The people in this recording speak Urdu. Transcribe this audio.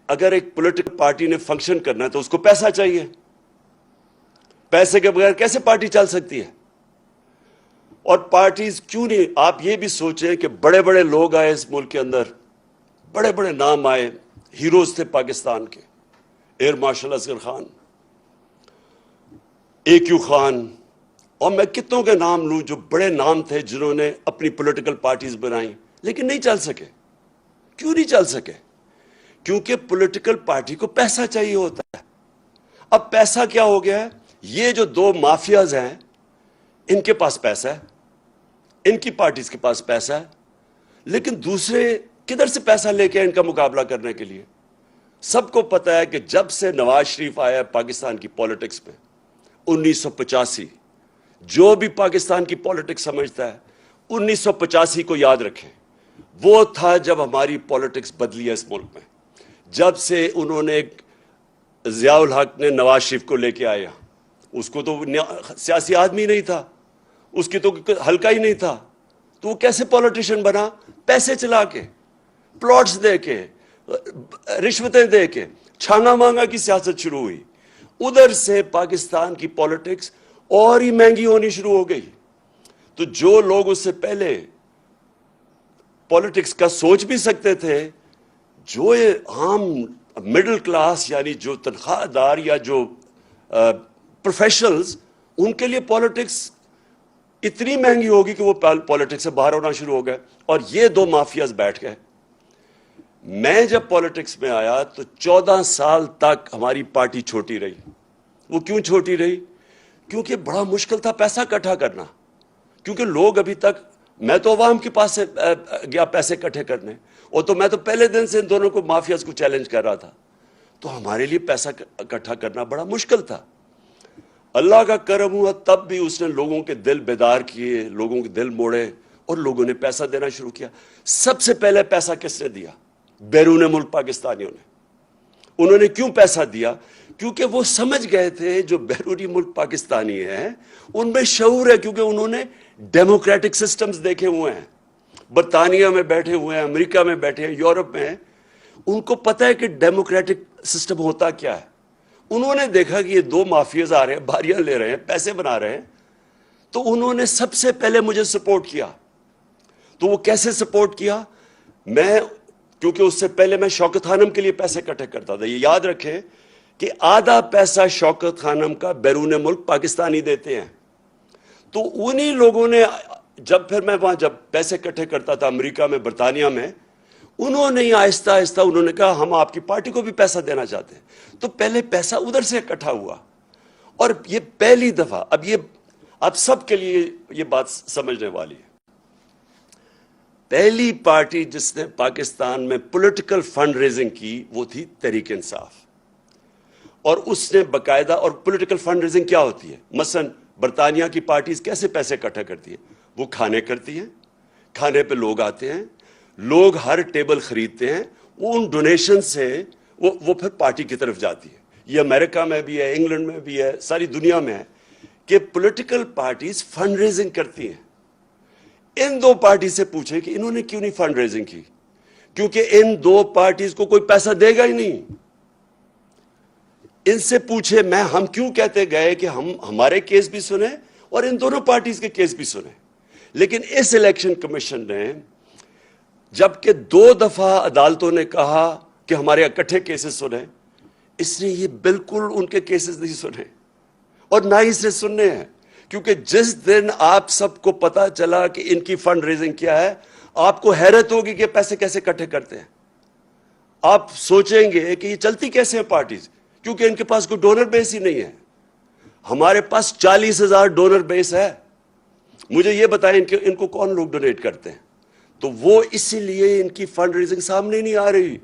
اگر ایک پولیٹیکل پارٹی نے فنکشن کرنا ہے تو اس کو پیسہ چاہیے. پیسے کے بغیر کیسے پارٹی چل سکتی ہے؟ اور پارٹیز کیوں نہیں؟ آپ یہ بھی سوچیں کہ بڑے بڑے لوگ آئے اس ملک کے اندر, بڑے بڑے نام آئے, ہیروز تھے پاکستان کے, air marshal Asghar Khan, AQ Khan, اور میں کتنوں کے نام لوں جو بڑے نام تھے جنہوں نے اپنی پولیٹیکل پارٹیز بنائیں لیکن نہیں چل سکے. کیوں نہیں چل سکے؟ کیونکہ پولیٹیکل پارٹی کو پیسہ چاہیے ہوتا ہے. اب پیسہ کیا ہو گیا ہے؟ یہ جو دو مافیاز ہیں ان کے پاس پیسہ ہے, ان کی پارٹیز کے پاس پیسہ ہے, لیکن دوسرے کدھر سے پیسہ لے کے ان کا مقابلہ کرنے کے لیے؟ سب کو پتہ ہے کہ جب سے نواز شریف آیا ہے پاکستان کی پولیٹکس میں 1985, جو بھی پاکستان کی پولیٹکس سمجھتا ہے 1985 کو یاد رکھیں. وہ تھا جب ہماری پولیٹکس بدلی ہے اس ملک میں, جب سے انہوں نے ضیاء الحق نے نواز شریف کو لے کے آیا. اس کو تو سیاسی آدمی نہیں تھا, اس کی تو حلقہ ہی نہیں تھا, تو وہ کیسے پولیٹیشین بنا؟ پیسے چلا کے, پلاٹس دے کے, رشوتیں دے کے, چھانگا مانگا کی سیاست شروع ہوئی. ادھر سے پاکستان کی پولیٹکس اور ہی مہنگی ہونی شروع ہو گئی. تو جو لوگ اس سے پہلے پولیٹکس کا سوچ بھی سکتے تھے, جو عام مڈل کلاس یعنی جو تنخواہ دار یا جو پروفیشنلز, ان کے لیے پولیٹکس اتنی مہنگی ہوگی کہ وہ پولیٹکس سے باہر ہونا شروع ہو گئے. اور یہ دو مافیاز بیٹھ گئے. میں جب پولیٹکس میں آیا تو 14 سال تک ہماری پارٹی چھوٹی رہی. وہ کیوں چھوٹی رہی؟ کیونکہ بڑا مشکل تھا پیسہ اکٹھا کرنا. کیونکہ لوگ ابھی تک, میں تو عوام کے پاس سے گیا پیسے اکٹھے کرنے, اور تو میں تو پہلے دن سے ان دونوں کو مافیاز کو چیلنج کر رہا تھا. تو ہمارے لیے پیسہ اکٹھا کرنا بڑا مشکل تھا. اللہ کا کرم ہوا تب بھی اس نے لوگوں کے دل بیدار کیے, لوگوں کے دل موڑے, اور لوگوں نے پیسہ دینا شروع کیا. سب سے پہلے پیسہ کس نے دیا؟ بیرون ملک پاکستانیوں نے. انہوں نے کیوں پیسہ دیا؟ کیونکہ وہ سمجھ گئے تھے جو بیرونی ملک پاکستانی ہیں ان میں شعور ہے, کیونکہ انہوں نے ڈیموکریٹک سسٹمز دیکھے ہوئے ہیں. برطانیہ میں بیٹھے ہوئے ہیں, امریکہ میں بیٹھے ہیں, یورپ میں ہیں. ان کو پتہ ہے کہ ڈیموکریٹک سسٹم ہوتا کیا ہے. انہوں نے دیکھا کہ یہ دو مافیاز آ رہے ہیں, باریاں لے رہے ہیں, پیسے بنا رہے ہیں, تو انہوں نے سب سے پہلے مجھے سپورٹ کیا. تو وہ کیسے سپورٹ کیا؟ کیونکہ اس سے پہلے میں شوکت خانم کے لیے پیسے اکٹھے کرتا تھا. یہ یاد رکھیں کہ آدھا پیسہ شوکت خانم کا بیرون ملک پاکستانی دیتے ہیں. تو انہی لوگوں نے جب پھر میں وہاں جب پیسے اکٹھے کرتا تھا امریکہ میں, برطانیہ میں, انہوں نے آہستہ آہستہ انہوں نے کہا ہم آپ کی پارٹی کو بھی پیسہ دینا چاہتے ہیں. تو پہلے پیسہ ادھر سے اکٹھا ہوا, اور یہ پہلی دفعہ, اب یہ آپ سب کے لیے یہ بات سمجھنے والی ہے, پہلی پارٹی جس نے پاکستان میں پولیٹیکل فنڈ ریزنگ کی وہ تھی تحریک انصاف. اور اس نے باقاعدہ, اور پولیٹیکل فنڈ ریزنگ کیا ہوتی ہے؟ مثلا برطانیہ کی پارٹیز کیسے پیسے اکٹھا کرتی ہے؟ وہ کھانے کرتی ہیں, کھانے پہ لوگ آتے ہیں, لوگ ہر ٹیبل خریدتے ہیں, وہ ان ڈونیشن سے وہ پھر پارٹی کی طرف جاتی ہے. یہ امریکہ میں بھی ہے, انگلینڈ میں بھی ہے, ساری دنیا میں ہے کہ پولیٹیکل پارٹیز فنڈ ریزنگ کرتی ہیں. ان دو پارٹی سے پوچھیں کہ انہوں نے کیوں نہیں فنڈ ریزنگ کی؟ کیونکہ ان دو پارٹیز کو کوئی پیسہ دے گا ہی نہیں. ان سے پوچھے ہم کیوں کہتے گئے کہ ہمارے کیس بھی سنیں اور ان دونوں پارٹیز کے کیس بھی سنیں. لیکن اس الیکشن کمیشن نے جبکہ 2 دفعہ عدالتوں نے کہا کہ ہمارے اکٹھے کیسز سنیں, اس نے یہ بالکل ان کے کیسز نہیں سنے, اور نہ ہی اسے سننے ہیں. کیونکہ جس دن آپ سب کو پتا چلا کہ ان کی فنڈ ریزنگ کیا ہے, آپ کو حیرت ہوگی کہ پیسے کیسے اکٹھے کرتے ہیں. آپ سوچیں گے کہ یہ چلتی کیسے ہیں پارٹیز, کیونکہ ان کے پاس کوئی ڈونر بیس ہی نہیں ہے. ہمارے پاس 40,000 ڈونر بیس ہے. مجھے یہ بتائیں ان کو کون لوگ ڈونیٹ کرتے ہیں؟ تو وہ اسی لیے ان کی فنڈ ریزنگ سامنے نہیں آ رہی.